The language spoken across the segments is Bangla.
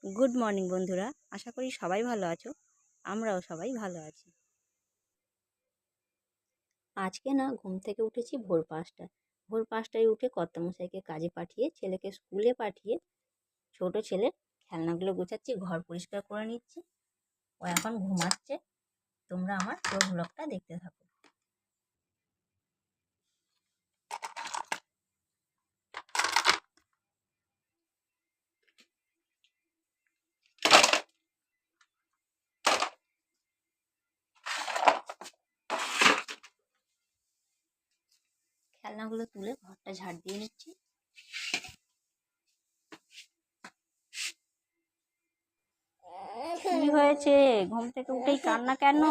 গুড মর্নিং বন্ধুরা, আশা করি সবাই ভালো আছো। আমরাও সবাই ভালো আছি। আজকে না ঘুম থেকে উঠেছি ভোর 5টায় উঠে কর্তামশাইকে কাজে পাঠিয়ে ছেলেকে স্কুলে পাঠিয়ে ছোট ছেলে খেলনাগুলো গোছাচ্ছি, ঘর পরিষ্কার করে নিচ্ছি। ও এখন ঘুমাচ্ছে। তোমরা আমার পুরো ব্লগটা দেখতে থাকো। খেলনাগুলো তুলে ঘরটা ঝাড় দিয়ে নিচ্ছি। কি হয়েছে? ঘুম থেকে উঠেই কান্না কেন?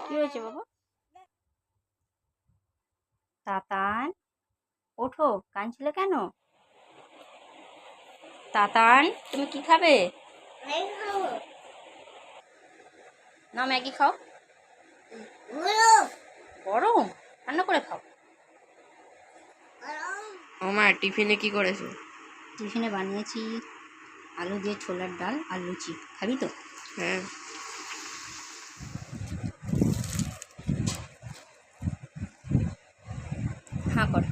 কি হয়েছে বাবা? তাতান, ওঠো, কাঁদছিলে কেন? তাতান, তুমি কি খাবে? না, ম্যাগি খাও। গরম? রান্না করে খাও। মা টিফিনে কি করেছো? টিফিনে বানিয়েছি আলু দিয়ে ছোলার ডাল আর লুচি। খাবি তো? হ্যাঁ। হ্যাঁ কর।